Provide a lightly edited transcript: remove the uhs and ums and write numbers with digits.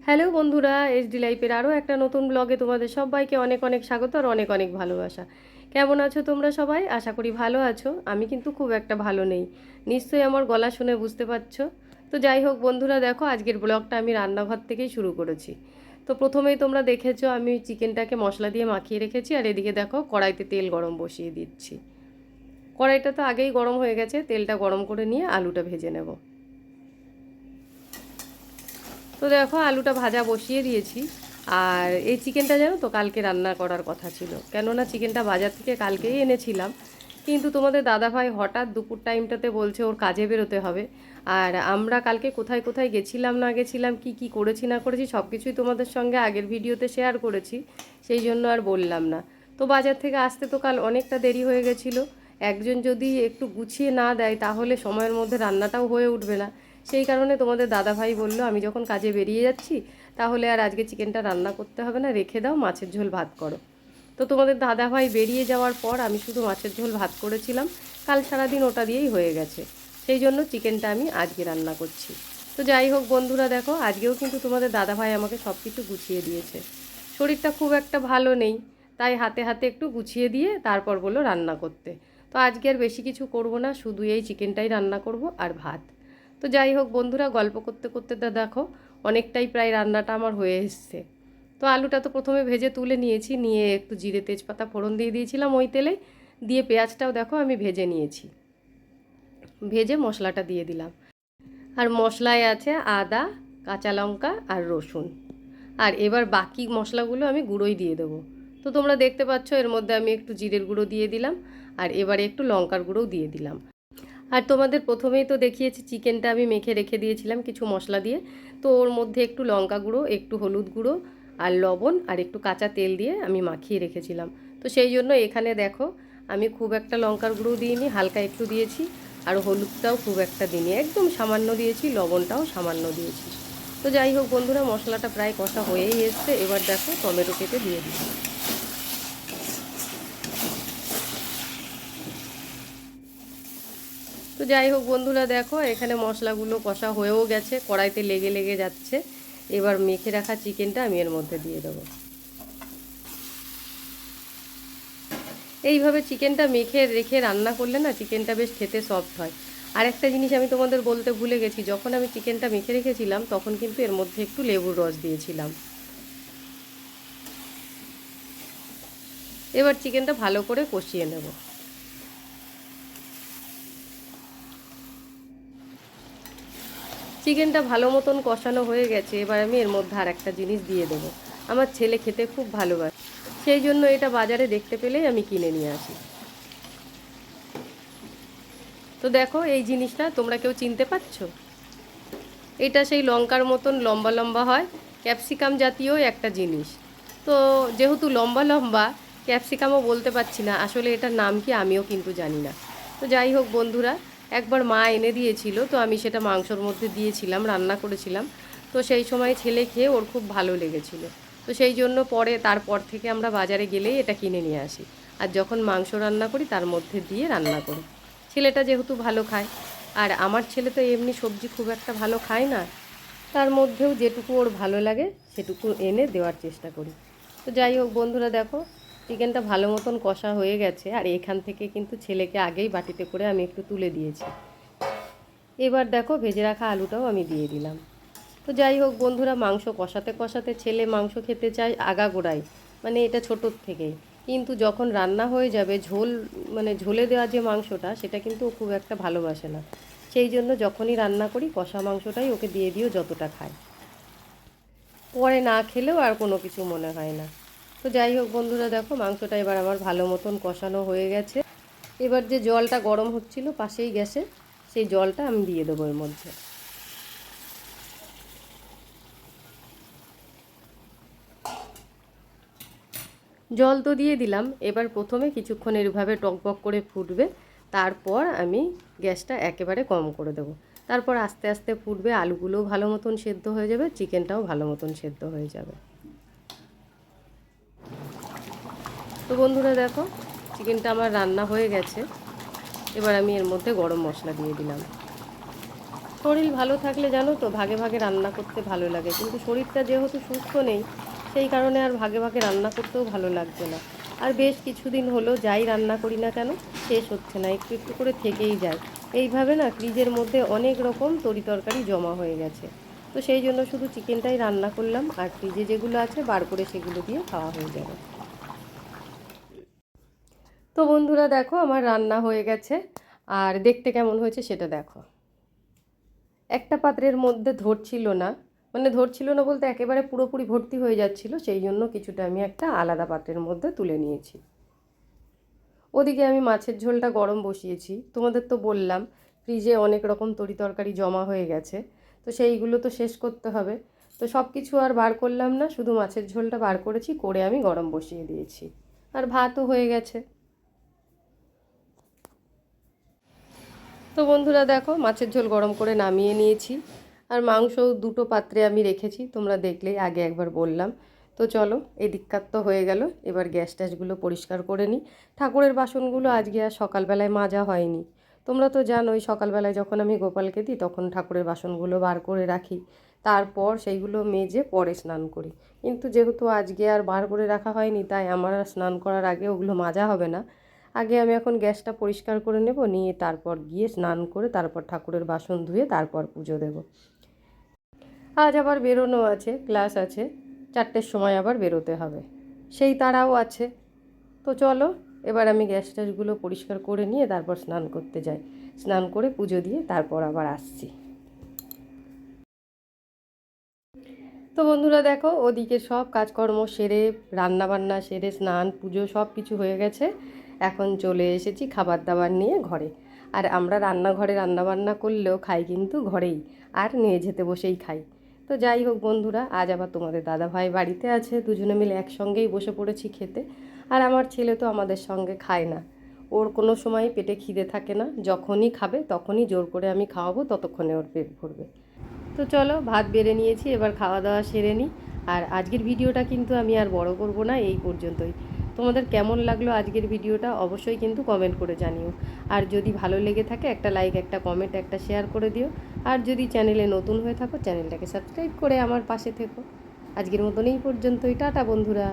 Hello বন্ধুরা, HD লাইফের আরও একটা নতুন ব্লগে তোমাদের সবাইকে অনেক অনেক স্বাগত আর অনেক অনেক ভালোবাসা। কেমন আছো তোমরা সবাই? আশা করি ভালো আছো। আমি কিন্তু খুব একটা ভালো নেই, নিশ্চয়ই আমার গলা শুনে বুঝতে পারছো। তো যাই হোক বন্ধুরা, দেখো আজকের ব্লগটা আমি রান্নাঘর থেকেই শুরু করেছি। তো প্রথমেই তোমরা দেখেছো আমি চিকেনটাকে মশলা দিয়ে মাখিয়ে রেখেছি, আর এদিকে দেখো কড়াইতে তেল গরম বসিয়ে দিচ্ছি। কড়াইটা তো আগেই গরম হয়ে গেছে, তেলটা গরম করে নিয়ে আলুটা ভেজে নেব। তো দেখো আলুটা ভাজা বসিয়ে দিয়েছি। আর এই চিকেনটা জানো তো কালকে রান্না করার কথা ছিল, কেননা চিকেনটা বাজার থেকে কালকেই এনেছিলাম। কিন্তু তোমাদের দাদাভাই হঠাৎ দুপুর টাইমটাতে বলছে ওর কাজে বেরোতে হবে। আর আমরা কালকে কোথায় কোথায় গেছিলাম না গেছিলাম, কি কি করেছি না করেছি সব কিছুই তোমাদের সঙ্গে আগের ভিডিওতে শেয়ার করেছি, সেই জন্য আর বললাম না। তো বাজার থেকে আসতে তো কাল অনেকটা দেরি হয়ে গেছিলো। একজন যদি একটু গুছিয়ে না দেয় তাহলে সময়ের মধ্যে রান্নাটাও হয়ে উঠবে না। সেই কারণে তোমাদের দাদাভাই বলল আমি যখন কাজে বেরিয়ে যাচ্ছি তাহলে আর আজকে চিকেনটা রান্না করতে হবে না, রেখে দাও, মাছের ঝোল ভাত করো। তো তোমাদের দাদাভাই বেরিয়ে যাওয়ার পর আমি শুধু মাছের ঝোল ভাত করেছিলাম। কাল সারাদিন ওটা দিয়েই হয়ে গেছে, সেই জন্য চিকেনটা আমি আজকে রান্না করছি। তো যাই হোক বন্ধুরা, দেখো আজকেও কিন্তু তোমাদের দাদাভাই আমাকে সব কিছু গুছিয়ে দিয়েছে। শরীরটা খুব একটা ভালো নেই, তাই হাতে হাতে একটু গুছিয়ে দিয়ে তারপর বললো রান্না করতে। তো আজকে আর বেশি কিছু করব না, শুধু এই চিকেনটাই রান্না করব আর ভাত। তো যাই হোক বন্ধুরা, গল্প করতে করতে তো দেখো অনেকটাই প্রায় রান্নাটা আমার হয়ে এসছে। তো আলুটা তো প্রথমে ভেজে তুলে নিয়েছি, নিয়ে একটু জিরে তেজপাতা ফোড়ন দিয়ে দিয়েছিলাম ওই তেলে, দিয়ে পেঁয়াজটাও দেখো আমি ভেজে নিয়েছি। ভেজে মশলাটা দিয়ে দিলাম। আর মশলায় আছে আদা, কাঁচা লঙ্কা আর রসুন। আর এবার বাকি মশলাগুলো আমি গুঁড়োই দিয়ে দেবো। তো তোমরা দেখতে পাচ্ছ এর মধ্যে আমি একটু জিরের গুঁড়ো দিয়ে দিলাম, আর এবারে একটু লঙ্কার গুঁড়োও দিয়ে দিলাম। আর তোমাদের প্রথমেই তো দেখিয়েছি চিকেনটা আমি মেখে রেখে দিয়েছিলাম কিছু মশলা দিয়ে। তো ওর মধ্যে একটু লঙ্কা গুঁড়ো, একটু হলুদ গুঁড়ো আর লবণ আর একটু কাঁচা তেল দিয়ে আমি মাখিয়ে রেখেছিলাম। তো সেই জন্য এখানে দেখো আমি খুব একটা লঙ্কার গুঁড়ো দিইনি, হালকা একটু দিয়েছি। আর হলুদটাও খুব একটা দিইনি, একদম সামান্য দিয়েছি, লবণটাও সামান্য দিয়েছি। তো যাই হোক বন্ধুরা, মশলাটা প্রায় কষা হয়েই এসছে। এবার দেখো টমেটো কেটে দিয়ে দিচ্ছি। তো যাই হোক বন্ধুরা, দেখো এখানে মশলাগুলো কষা হয়েও গেছে, কড়াইতে লেগে লেগে যাচ্ছে। এবার মেখে রাখা চিকেনটা আমি এর মধ্যে দিয়ে দেবো। এইভাবে চিকেনটা মেখে রেখে রান্না করলে না চিকেনটা বেশ খেতে সফট হয়। আর একটা জিনিস আমি তোমাদের বলতে ভুলে গেছি, যখন আমি চিকেনটা মেখে রেখেছিলাম তখন কিন্তু এর মধ্যে একটু লেবুর রস দিয়েছিলাম। এবার চিকেনটা ভালো করে কষিয়ে নেব। চিকেনটা ভালো মতন কষানো হয়ে গেছে, এবার আমি এর মধ্যে আর একটা জিনিস দিয়ে দেবো। আমার ছেলে খেতে খুব ভালোবাসে, সেই জন্য এটা বাজারে দেখতে পেলেই আমি কিনে নিয়ে আসি। তো দেখো এই জিনিসটা তোমরা কেউ চিনতে পারছো? এটা সেই লঙ্কার মতন লম্বা লম্বা হয়, ক্যাপসিকাম জাতীয় একটা জিনিস। তো যেহেতু লম্বা লম্বা, ক্যাপসিকামও বলতে পারছি না আসলে এটার নাম কি, আমিও কিন্তু জানি না। তো যাই হোক বন্ধুরা, একবার মা এনে দিয়েছিল, তো আমি সেটা মাংসর মধ্যে দিয়েছিলাম, রান্না করেছিলাম। তো সেই সময় ছেলে খেয়ে ওর খুব ভালো লেগেছিল। তো সেই জন্য পরে তারপর থেকে আমরা বাজারে গেলেই এটা কিনে নিয়ে আসি। আর যখন মাংস রান্না করি তার মধ্যে দিয়ে রান্না করি। ছেলেটা যেহেতু ভালো খায়, আর আমার ছেলে তো এমনি সবজি খুব একটা ভালো খায় না, তার মধ্যেও যেটুকু ওর ভালো লাগে সেটুকু এনে দেওয়ার চেষ্টা করি। তো যাই হোক বন্ধুরা, দেখো চিকেনটা ভালো মতন কষা হয়ে গেছে, আর এখান থেকে কিন্তু ছেলেকে আগেই বাটিতে করে আমি একটু তুলে দিয়েছি। এবার দেখো ভেজে রাখা আলুটাও আমি দিয়ে দিলাম। তো যাই হোক বন্ধুরা, মাংস কষাতে কষাতে ছেলে মাংস খেতে চায় আগাগোড়াই, মানে এটা ছোটোর থেকেই। কিন্তু যখন রান্না হয়ে যাবে ঝোল, মানে ঝোলে দেওয়া যে মাংসটা সেটা কিন্তু ও খুব একটা ভালোবাসে না। সেই জন্য যখনই রান্না করি কষা মাংসটাই ওকে দিয়ে দিও যতটা খায়, পরে না খেলেও আর কোনো কিছু মনে হয় না। তো যাই হোক বন্ধুরা, দেখো মাংসটা এবার আমার ভালো মতন কষানো হয়ে গেছে। এবার যে জলটা গরম হচ্ছিল পাশেই গ্যাসে, সেই জলটা আমি দিয়ে দেবো এর মধ্যে। জল তো দিয়ে দিলাম, এবার প্রথমে কিছুক্ষণ এভাবে টকবক করে ফুটবে, তারপর আমি গ্যাসটা একেবারে কম করে দেবো। তারপর আস্তে আস্তে ফুটবে, আলুগুলোও ভালো মতন সেদ্ধ হয়ে যাবে, চিকেনটাও ভালো মতন সেদ্ধ হয়ে যাবে। তো বন্ধুরা দেখো চিকেনটা আমার রান্না হয়ে গেছে। এবার আমি এর মধ্যে গরম মশলা দিয়ে দিলাম। শরীর ভালো থাকলে জানো তো ভাগে ভাগে রান্না করতে ভালো লাগে, কিন্তু শরীরটা যেহেতু সুস্থ নেই সেই কারণে আর ভাগে ভাগে রান্না করতেও ভালো লাগছে না। আর বেশ কিছুদিন হলো যাই রান্না করি না কেন শেষ হচ্ছে না, একটু একটু করে থেকেই যায়। এইভাবে না ফ্রিজের মধ্যে অনেক রকম তরিতরকারি জমা হয়ে গেছে। তো সেই জন্য শুধু চিকেনটাই রান্না করলাম, আর ফ্রিজে যেগুলো আছে বার করে সেগুলো দিয়ে খাওয়া হয়ে যাবে। তো বন্ধুরা দেখো আমার রান্না হয়ে গেছে, আর দেখতে কেমন হয়েছে সেটা দেখো। একটা পাত্রের মধ্যে ধরছিল না, মানে ধরছিল না বলতে একেবারে পুরোপুরি ভর্তি হয়ে যাচ্ছিল, সেই জন্য কিছুটা আমি একটা আলাদা পাত্রের মধ্যে তুলে নিয়েছি। ওদিকে আমি মাছের ঝোলটা গরম বসিয়েছি, তোমাদের তো বললাম ফ্রিজে অনেক রকম তরিতরকারি জমা হয়ে গেছে, তো সেইগুলো তো শেষ করতে হবে। তো সব কিছু আর বার করলাম না, শুধু মাছের ঝোলটা বার করেছি, করে আমি গরম বসিয়ে দিয়েছি। আর ভাতও হয়ে গেছে। তো বন্ধুরা দেখো মাছের ঝোল গরম করে নামিয়ে নিয়েছি, আর মাংসও দুটো পাত্রে আমি রেখেছি, তোমরা দেখলেই আগে একবার বললাম। তো চলো এদিককার তো হয়ে গেল, এবার গ্যাস ট্যাসগুলো পরিষ্কার করে নিই। ঠাকুরের বাসনগুলো আজকে আর সকালবেলায় মাজা হয়নি। তোমরা তো জানোই সকালবেলায় যখন আমি গোপালকে দিই তখন ঠাকুরের বাসনগুলো বার করে রাখি, তারপর সেইগুলো মেজে পরে স্নান করি। কিন্তু যেহেতু আজকে আর বার করে রাখা হয়নি, তাই আমার আর স্নান করার আগে ওগুলো মাজা হবে না। আগে আমি এখন গ্যাসটা পরিষ্কার করে নেব, নিয়ে তারপর গিয়ে স্নান করে তারপর ঠাকুরের বাসন ধুয়ে তারপর পুজো দেব। আজ আবার বেরোনো আছে, ক্লাস আছে, 4টের সময় আবার বেরোতে হবে, সেই তাড়াও আছে। তো চলো এবার আমি গ্যাস ট্যাসগুলো পরিষ্কার করে নিয়ে তারপর স্নান করতে যাই, স্নান করে পুজো দিয়ে তারপর আবার আসছি। তো বন্ধুরা দেখো ওদিকে সব কাজকর্ম সেরে রান্না বান্না সেরে স্নান পুজো সব কিছু হয়ে গেছে। এখন চলে এসেছি খাবার দাবার নিয়ে ঘরে। আর আমরা রান্নাঘরে রান্নাবান্না করলেও খাই কিন্তু ঘরেই, আর নিয়ে যেতে বসেই খাই। তো যাই হোক বন্ধুরা, আজ আবার তোমাদের দাদা ভাই বাড়িতে আছে, দুজনে মিলে একসঙ্গেই বসে পড়েছি খেতে। আর আমার ছেলে তো আমাদের সঙ্গে খায় না, ওর কোনো সময় পেটে খিদে থাকে না, যখনই খাবে তখনই জোর করে আমি খাওয়াবো, ততক্ষণে ওর পেট ভরবে। তো চলো ভাত বেড়ে নিয়েছি, এবার খাওয়া দাওয়া সেরে নিই। আর আজকের ভিডিওটা কিন্তু আমি আর বড় করব না, এই পর্যন্তই। তোমাদের কেমন লাগলো আজকের ভিডিওটা অবশ্যই কিন্তু কমেন্ট করে জানিও। আর যদি ভালো লেগে থাকে একটা লাইক, একটা কমেন্ট, একটা শেয়ার করে দিও। আর যদি চ্যানেলে নতুন হয়ে থাকো চ্যানেলটাকে সাবস্ক্রাইব করে আমার পাশে থেকো। আজকের মতন এই পর্যন্তই, টাটা বন্ধুরা।